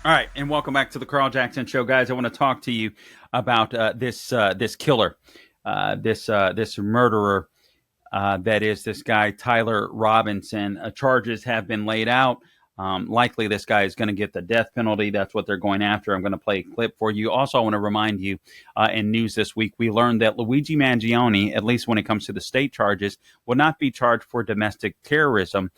All right, and welcome back to the Carl Jackson Show, guys. I want to talk to you about this killer, this murderer. That is this guy Tyler Robinson. Charges have been laid out. Likely, this guy is going to get the death penalty. That's what they're going after. I'm going to play a clip for you. Also, I want to remind you, in news this week, we learned that Luigi Mangione, at least when it comes to the state charges, will not be charged for domestic terrorism.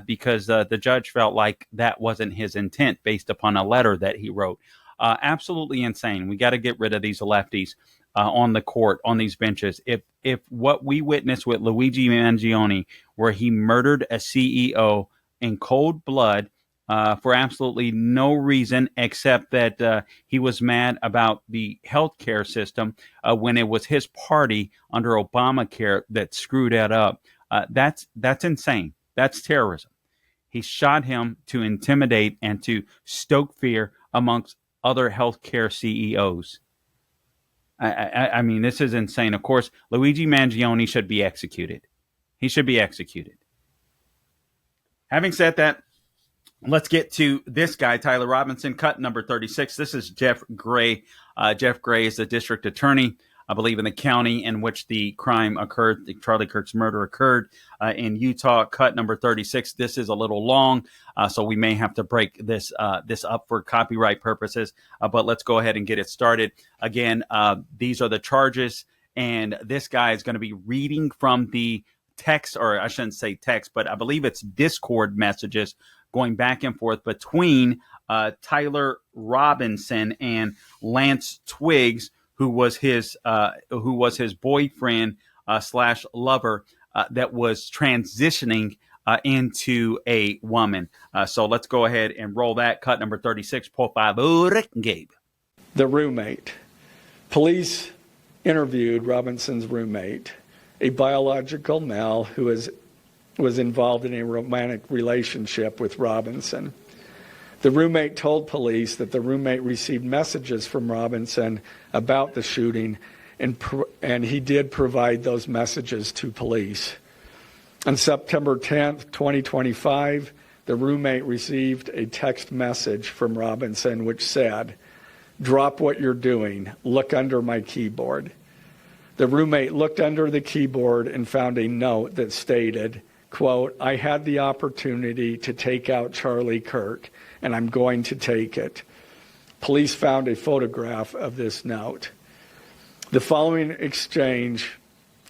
Because the judge felt like that wasn't his intent based upon a letter that he wrote. Absolutely insane. We got to get rid of these lefties on the court, on these benches. If what we witnessed with Luigi Mangione, where he murdered a CEO in cold blood for absolutely no reason except that he was mad about the healthcare system when it was his party under Obamacare that screwed that up, that's insane. That's terrorism. He shot him to intimidate and to stoke fear amongst other healthcare CEOs. I mean, this is insane. Of course, Luigi Mangione should be executed. He should be executed. Having said that, let's get to this guy, Tyler Robinson, cut number 36. This is Jeff Gray. Jeff Gray is the district attorney, I believe, in the county in which the crime occurred, the Charlie Kirk's murder occurred in Utah. Cut number 36. This is a little long, so we may have to break this up for copyright purposes. But let's go ahead and get it started. Again, these are the charges, and this guy is going to be reading from the text, or I shouldn't say text, but I believe it's Discord messages going back and forth between Tyler Robinson and Lance Twiggs, who was his boyfriend slash lover that was transitioning into a woman. So let's go ahead and roll that. Cut number 36. Por favor, Gabe. The roommate. Police interviewed Robinson's roommate, a biological male who was involved in a romantic relationship with Robinson. The roommate told police that the roommate received messages from Robinson about the shooting, and he did provide those messages to police. On September 10th, 2025, the roommate received a text message from Robinson which said, "Drop what you're doing. Look under my keyboard." The roommate looked under the keyboard and found a note that stated, quote, "I had the opportunity to take out Charlie Kirk, and I'm going to take it." Police found a photograph of this note. The following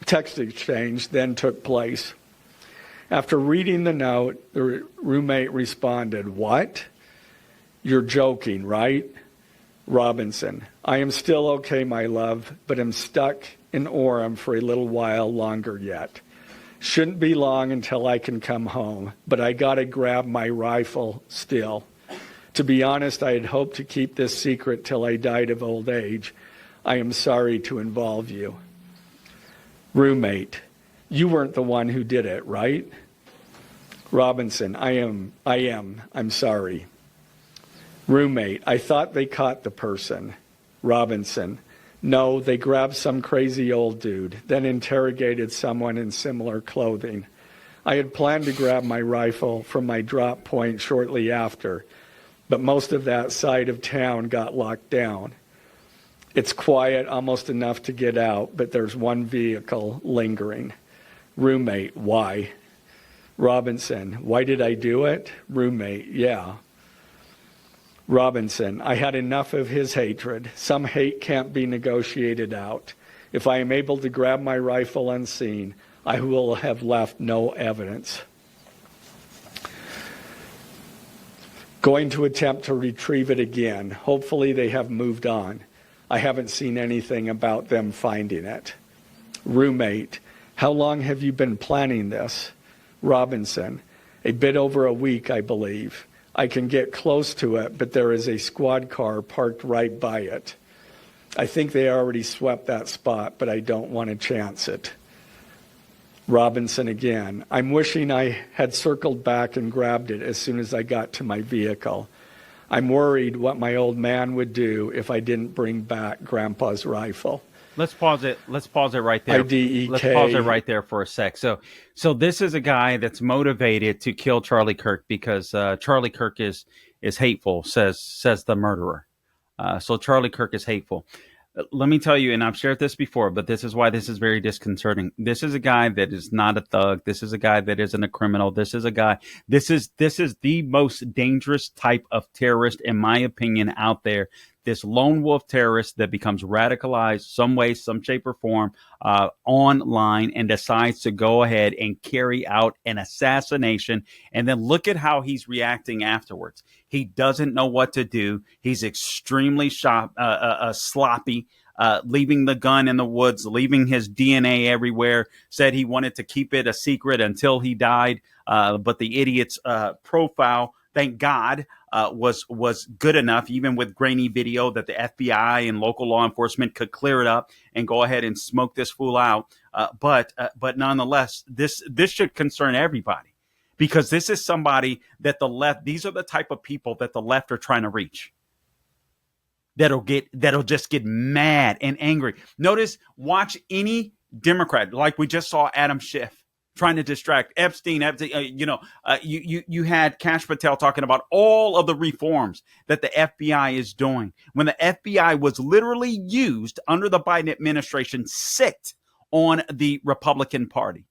text exchange, then took place. After reading the note, the roommate responded, "What? You're joking, right?" Robinson, "I am still okay, my love, but I'm stuck in Orem for a little while longer yet. Shouldn't be long until I can come home, but I gotta grab my rifle still. To be honest, I had hoped to keep this secret till I died of old age. I am sorry to involve you." Roommate, "You weren't the one who did it, right?" Robinson, I am. I'm sorry." Roommate, "I thought they caught the person." Robinson, "No, they grabbed some crazy old dude, then interrogated someone in similar clothing. I had planned to grab my rifle from my drop point shortly after, but most of that side of town got locked down. It's quiet, almost enough to get out, but there's one vehicle lingering." Roommate, "Why?" Robinson, "Why did I do it?" Roommate, "Yeah." Robinson, "I had enough of his hatred. Some hate can't be negotiated out. If I am able to grab my rifle unseen, I will have left no evidence. Going to attempt to retrieve it again. Hopefully they have moved on. I haven't seen anything about them finding it." Roommate, "How long have you been planning this?" Robinson, "A bit over a week, I believe. I can get close to it, but there is a squad car parked right by it. I think they already swept that spot, but I don't want to chance it." Robinson again, "I'm wishing I had circled back and grabbed it as soon as I got to my vehicle. I'm worried what my old man would do if I didn't bring back Grandpa's rifle. Let's pause it. Let's pause it right there. IDEK. Let's pause it right there for a sec. So this is a guy that's motivated to kill Charlie Kirk because Charlie Kirk is hateful, says the murderer. So Charlie Kirk is hateful. Let me tell you, and I've shared this before, but this is why this is very disconcerting. This is a guy that is not a thug. This is a guy that isn't a criminal. This is a guy. This is the most dangerous type of terrorist, in my opinion, out there. This lone wolf terrorist that becomes radicalized some way, some shape or form online and decides to go ahead and carry out an assassination. And then look at how he's reacting afterwards. He doesn't know what to do. He's extremely sloppy, leaving the gun in the woods, leaving his DNA everywhere, said he wanted to keep it a secret until he died. But the idiot's profile, thank God, was good enough, even with grainy video, that the FBI and local law enforcement could clear it up and go ahead and smoke this fool out. But nonetheless, this should concern everybody, because this is somebody that the left, these are the type of people that the left are trying to reach. That'll just get mad and angry. Notice, watch any Democrat, like we just saw Adam Schiff trying to distract Epstein. You had Kash Patel talking about all of the reforms that the FBI is doing, when the FBI was literally used under the Biden administration, sicked on the Republican Party.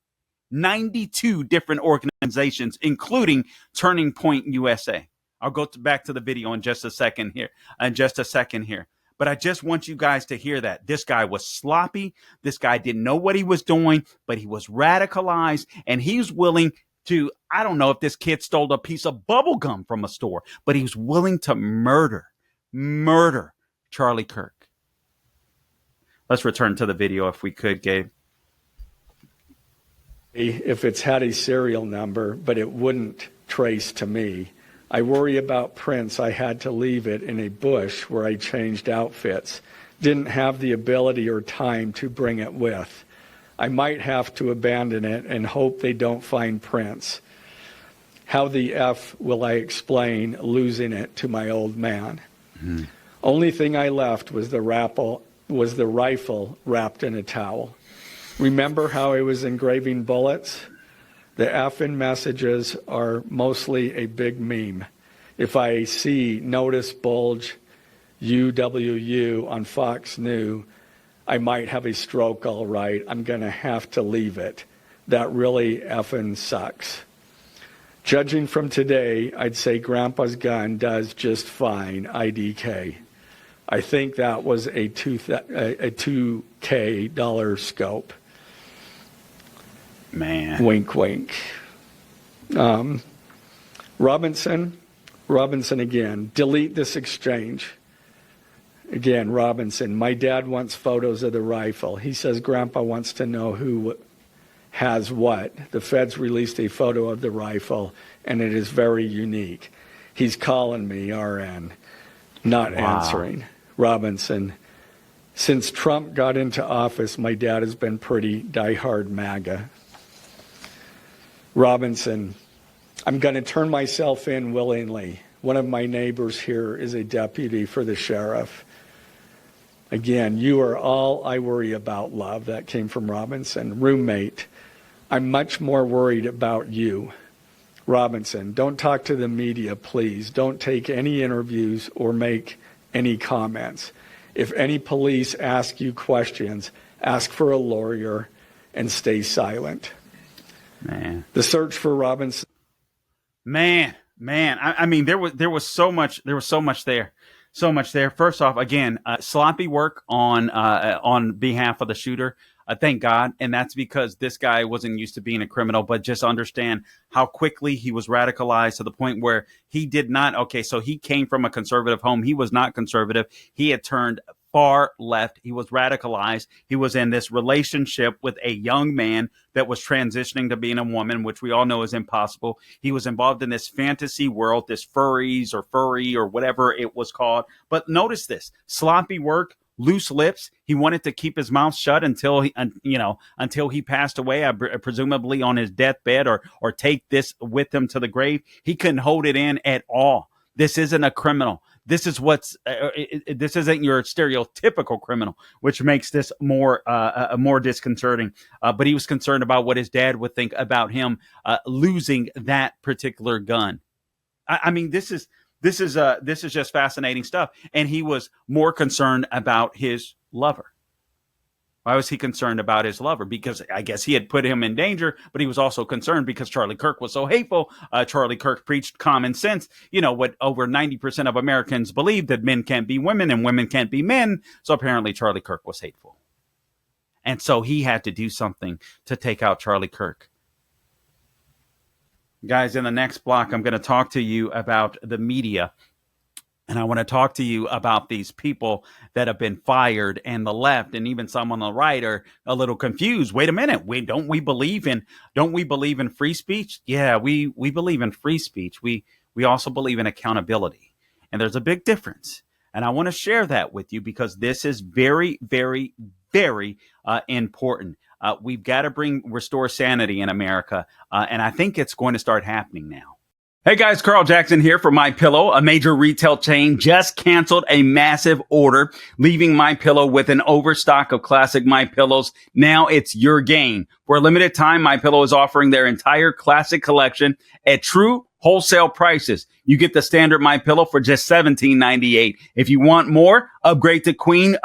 92 different organizations, including Turning Point USA. I'll go back to the video in just a second here. But I just want you guys to hear that. This guy was sloppy. This guy didn't know what he was doing, but he was radicalized, and he was willing to, I don't know if this kid stole a piece of bubble gum from a store, but he was willing to murder Charlie Kirk. Let's return to the video if we could, Gabe. If it's had a serial number, but it wouldn't trace to me. I worry about prints. I had to leave it in a bush where I changed outfits. Didn't have the ability or time to bring it with. I might have to abandon it and hope they don't find prints. How the F will I explain losing it to my old man? Mm-hmm. Only thing I left was the rifle wrapped in a towel. Remember how I was engraving bullets? The F in messages are mostly a big meme. If I see notice bulge UWU on Fox News, I might have a stroke, all right. I'm going to have to leave it. That really effing sucks. Judging from today, I'd say Grandpa's gun does just fine, IDK. I think that was a $2K dollar scope. Man. Wink, wink. Robinson again. Delete this exchange. Again, Robinson. My dad wants photos of the rifle. He says Grandpa wants to know who has what. The feds released a photo of the rifle, and it is very unique. He's calling me, RN. Not answering. Robinson. Since Trump got into office, my dad has been pretty diehard MAGA. Robinson, I'm going to turn myself in willingly. One of my neighbors here is a deputy for the sheriff. Again, you are all I worry about, love. That came from Robinson. Roommate, I'm much more worried about you. Robinson, don't talk to the media, please. Don't take any interviews or make any comments. If any police ask you questions, ask for a lawyer and stay silent. Man, the search for Robinson. Man. I mean, there was so much there. First off, again, sloppy work on behalf of the shooter. Thank God. And that's because this guy wasn't used to being a criminal, but just understand how quickly he was radicalized to the point where he did not. Okay, so he came from a conservative home. He was not conservative. He had turned far left. He was radicalized. He was in this relationship with a young man that was transitioning to being a woman, which we all know is impossible. He was involved in this fantasy world, this furry or whatever it was called. But notice this: sloppy work, loose lips. He wanted to keep his mouth shut until he passed away, presumably on his deathbed, or take this with him to the grave. He couldn't hold it in at all. This isn't a criminal. this is this isn't your stereotypical criminal, which makes this more disconcerting. But he was concerned about what his dad would think about him losing that particular gun. I mean, this is just fascinating stuff. And he was more concerned about his lover. Why was he concerned about his lover? Because I guess he had put him in danger, but he was also concerned because Charlie Kirk was so hateful. Charlie Kirk preached common sense, what over 90% of Americans believe, that men can't be women and women can't be men. So apparently Charlie Kirk was hateful. And so he had to do something to take out Charlie Kirk. Guys, in the next block, I'm going to talk to you about the media. And I want to talk to you about these people that have been fired, and the left and even some on the right are a little confused. Wait a minute. Don't we believe in free speech? Yeah, we believe in free speech. We also believe in accountability. And there's a big difference. And I want to share that with you because this is very, very, very important. We've got to restore sanity in America. And I think it's going to start happening now. Hey guys, Carl Jackson here for MyPillow. A major retail chain just canceled a massive order, leaving MyPillow with an overstock of classic MyPillows. Now it's your game. For a limited time, MyPillow is offering their entire classic collection at true wholesale prices. You get the standard MyPillow for just $17.98. If you want more, upgrade to queen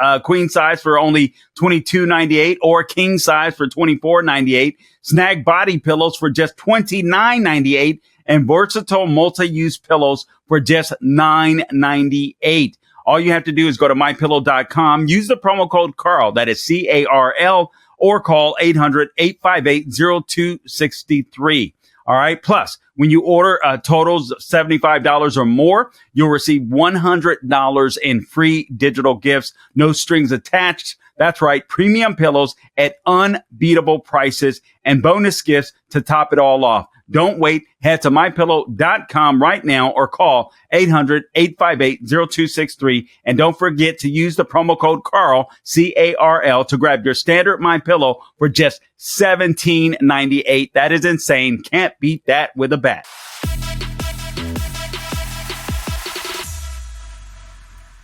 size for only $22.98 or king size for $24.98. Snag body pillows for just $29.98. And versatile multi-use pillows for just $9.98. All you have to do is go to mypillow.com, use the promo code Carl, that is CARL, or call 800-858-0263. All right. Plus, when you order totals of $75 or more, you'll receive $100 in free digital gifts, no strings attached. That's right. Premium pillows at unbeatable prices and bonus gifts to top it all off. Don't wait. Head to mypillow.com right now or call 800-858-0263. And don't forget to use the promo code Carl, CARL, to grab your standard MyPillow for just $17.98. That is insane. Can't beat that with a bat.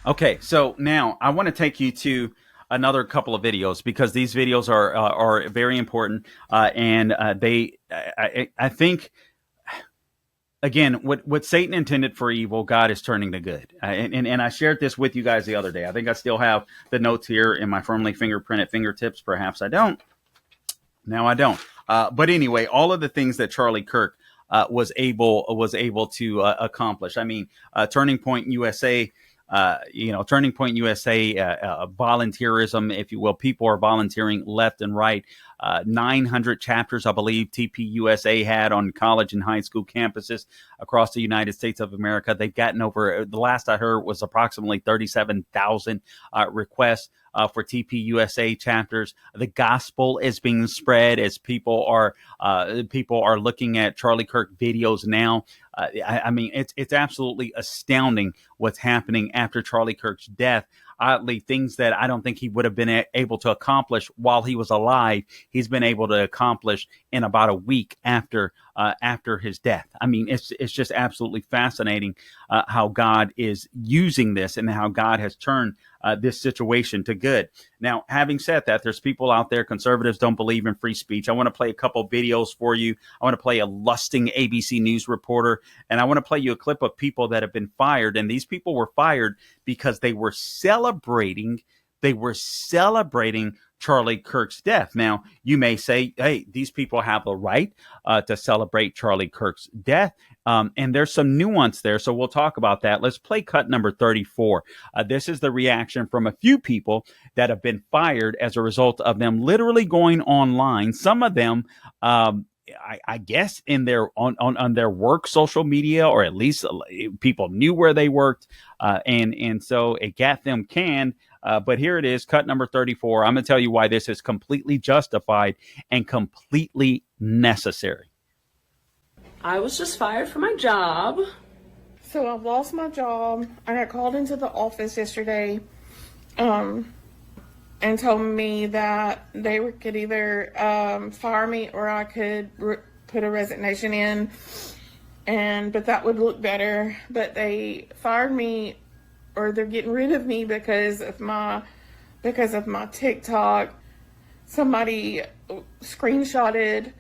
Okay, so now I want to take you to another couple of videos because these videos are very important, and I think, again, what Satan intended for evil, God is turning to good. And I shared this with you guys the other day. I think I still have the notes here in my firmly fingerprinted fingertips. Perhaps I don't. Now I don't. But anyway, all of the things that Charlie Kirk was able to accomplish. I mean, Turning Point USA. Turning Point USA, volunteerism, if you will. People are volunteering left and right. 900 chapters, I believe, TPUSA had on college and high school campuses across the United States of America. They've gotten over, the last I heard was approximately 37,000 requests for TPUSA chapters. The gospel is being spread as people are looking at Charlie Kirk videos now. I mean, it's absolutely astounding what's happening after Charlie Kirk's death. Oddly, things that I don't think he would have been able to accomplish while he was alive, he's been able to accomplish in about a week after his death. I mean, it's just absolutely fascinating how God is using this and how God has turned this situation to good. Now, having said that, there's people out there, conservatives don't believe in free speech. I want to play a couple videos for you. I want to play a lusting ABC News reporter, and I want to play you a clip of people that have been fired. And these people were fired because they were celebrating Charlie Kirk's death. Now, you may say, hey, these people have a right to celebrate Charlie Kirk's death. And there's some nuance there. So we'll talk about that. Let's play cut number 34. This is the reaction from a few people that have been fired as a result of them literally going online. Some of them, I guess, in their on their work social media, or at least people knew where they worked. And so it got them canned. But here it is, cut number 34. I'm going to tell you why this is completely justified and completely necessary. I was just fired from my job. So I've lost my job. I got called into the office yesterday and told me that they could either fire me or I could put a resignation in, but that would look better. But they fired me or they're getting rid of me because of my TikTok. Somebody screenshot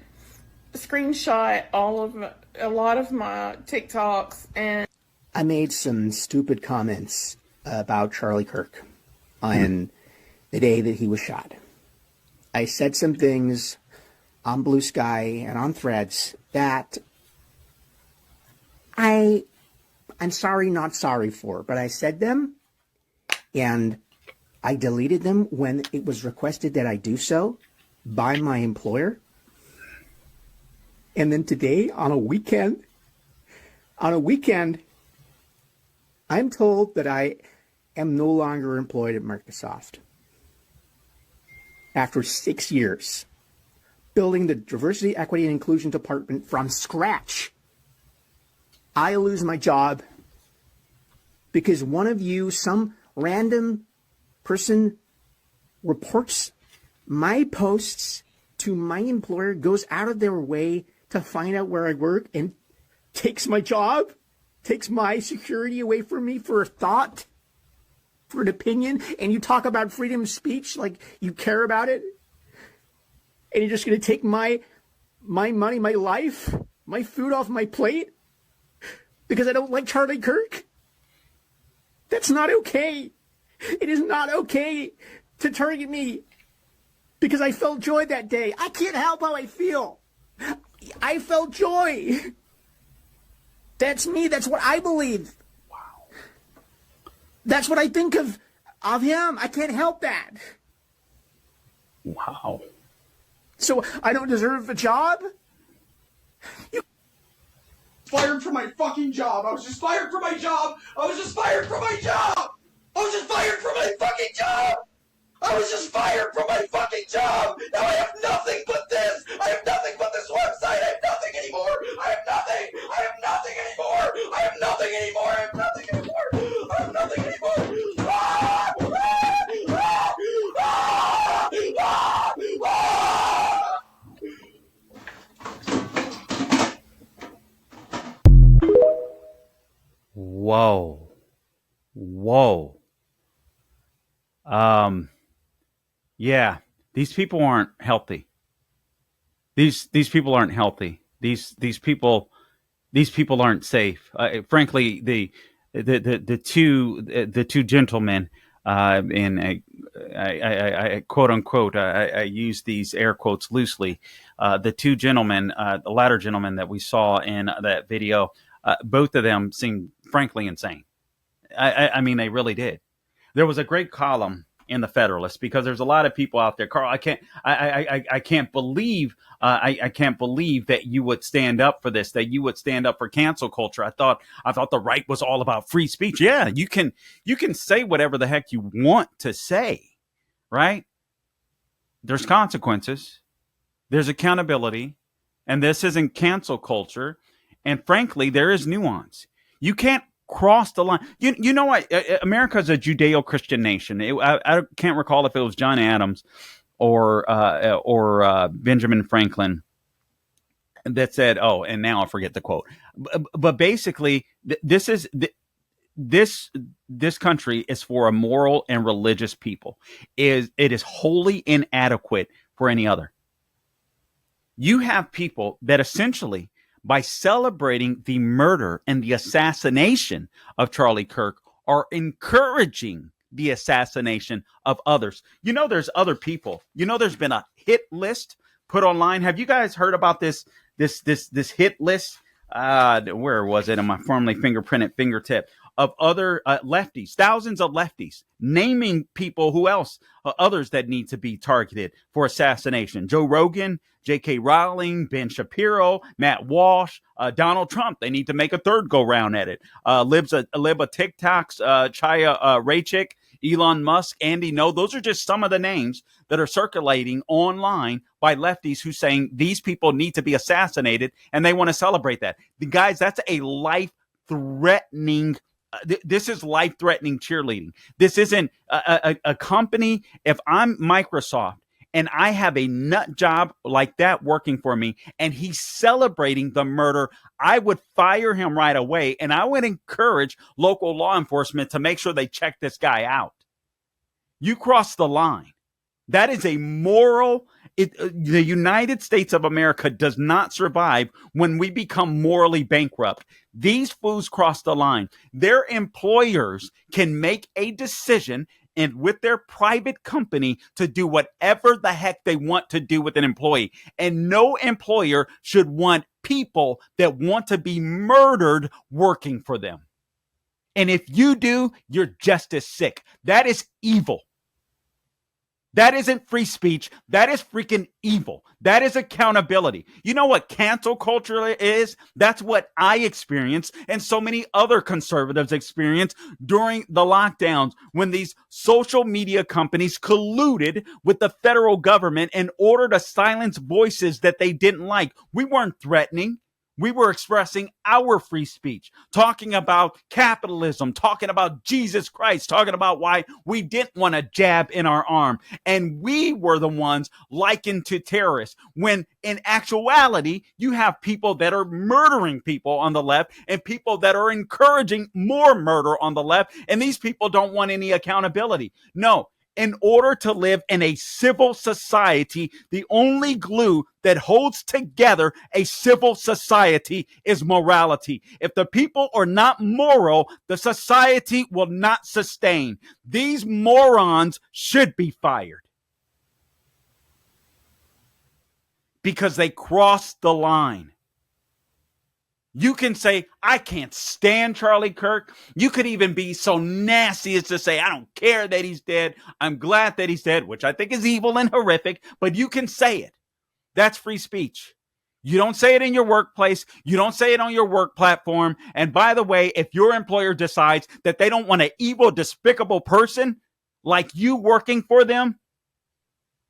a lot of my TikToks, and I made some stupid comments about Charlie Kirk on the day that he was shot. I said some things on Blue Sky and on Threads that I'm sorry, not sorry for, but I said them and I deleted them when it was requested that I do so by my employer. And then today, on a weekend, I'm told that I am no longer employed at Microsoft. After 6 years, building the diversity, equity, and inclusion department from scratch, I lose my job because one of you, some random person, reports my posts to my employer, goes out of their way to find out where I work, and takes my job, takes my security away from me for a thought, for an opinion. And you talk about freedom of speech like you care about it, and you're just going to take my money, my life, my food off my plate because I don't like Charlie Kirk? That's not okay. It is not okay to target me because I felt joy that day. I can't help how I feel. I felt joy. That's me. That's what I believe. Wow. That's what I think of him. I can't help that. Wow. So I don't deserve a job? You fired from my fucking job. I was just fired from my job. I was just fired from my job. I was just fired from my fucking job. I was just fired from my fucking job. Now I have nothing but this. I have nothing but this website. I have nothing anymore. I have nothing. I have nothing anymore. I have nothing anymore. I have nothing anymore. I have nothing anymore. Ah! Ah! Ah! Ah! Ah! Whoa. Whoa. Yeah, these people aren't healthy. These people aren't healthy. These people aren't safe. Frankly, the two gentlemen, and I quote unquote, I use these air quotes loosely. The two gentlemen, the latter gentleman that we saw in that video, both of them seemed frankly insane. I mean, they really did. There was a great column in the Federalist because there's a lot of people out there. Carl, I can't believe that you would stand up for this, that you would stand up for cancel culture. I thought the right was all about free speech. Yeah, you can say whatever the heck you want to say, right? There's consequences, there's accountability, and this isn't cancel culture. And frankly, there is nuance. You can't cross the line. You know what? America is a Judeo-Christian nation. I can't recall if it was John Adams or Benjamin Franklin that said, "Oh," and now I forget the quote. But basically, this country is for a moral and religious people. It is wholly inadequate for any other. You have people that essentially, by celebrating the murder and the assassination of Charlie Kirk, are encouraging the assassination of others. You know, there's other people. You know, there's been a hit list put online. Have you guys heard about this hit list? Where was it? On my formerly fingerprinted fingertip of other lefties, thousands of lefties, naming people who else, others that need to be targeted for assassination. Joe Rogan, J.K. Rowling, Ben Shapiro, Matt Walsh, Donald Trump. They need to make a third go round at it. Libba TikToks, Chaya Raychik, Elon Musk, Andy No. Those are just some of the names that are circulating online by lefties who saying these people need to be assassinated, and they want to celebrate that. The guys, that's a life-threatening. This is life-threatening cheerleading. This isn't a company. If I'm Microsoft and I have a nut job like that working for me, and he's celebrating the murder, I would fire him right away, and I would encourage local law enforcement to make sure they check this guy out. You cross the line. That is a moral. The United States of America does not survive when we become morally bankrupt. These fools cross the line. Their employers can make a decision and with their private company to do whatever the heck they want to do with an employee. And no employer should want people that want to be murdered working for them. And if you do, you're just as sick. That is evil. That isn't free speech. That is freaking evil. That is accountability. You know what cancel culture is? That's what I experienced and so many other conservatives experienced during the lockdowns when these social media companies colluded with the federal government in order to silence voices that they didn't like. We weren't threatening. We were expressing our free speech, talking about capitalism, talking about Jesus Christ, talking about why we didn't want a jab in our arm. And we were the ones likened to terrorists, when in actuality, you have people that are murdering people on the left and people that are encouraging more murder on the left. And these people don't want any accountability. No. In order to live in a civil society, the only glue that holds together a civil society is morality. If the people are not moral, the society will not sustain. These morons should be fired because they crossed the line. You can say, I can't stand Charlie Kirk. You could even be so nasty as to say, I don't care that he's dead. I'm glad that he's dead, which I think is evil and horrific, but you can say it. That's free speech. You don't say it in your workplace. You don't say it on your work platform. And by the way, if your employer decides that they don't want an evil, despicable person like you working for them,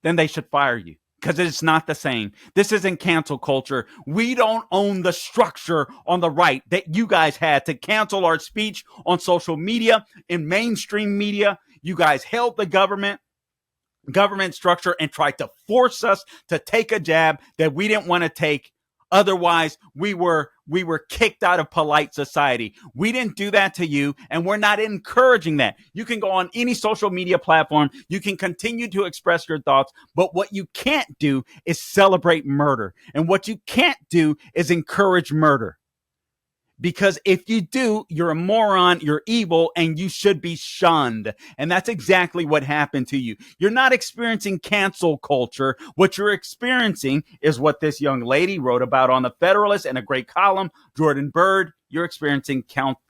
then they should fire you. Because it's not the same. This isn't cancel culture. We don't own the structure on the right that you guys had to cancel our speech on social media, in mainstream media. You guys held the government structure and tried to force us to take a jab that we didn't want to take. Otherwise, we were kicked out of polite society. We didn't do that to you, and we're not encouraging that. You can go on any social media platform. You can continue to express your thoughts, but what you can't do is celebrate murder. And what you can't do is encourage murder. Because if you do, you're a moron, you're evil, and you should be shunned. And that's exactly what happened to you. You're not experiencing cancel culture. What you're experiencing is what this young lady wrote about on the Federalist in a great column, Jordan Bird. You're experiencing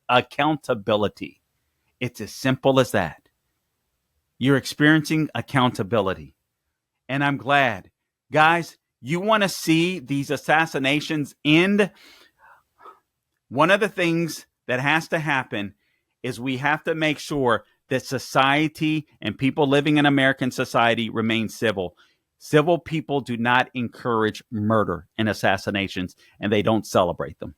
accountability. It's as simple as that. You're experiencing accountability. And I'm glad. Guys, you want to see these assassinations end? One of the things that has to happen is we have to make sure that society and people living in American society remain civil. Civil people do not encourage murder and assassinations, and they don't celebrate them.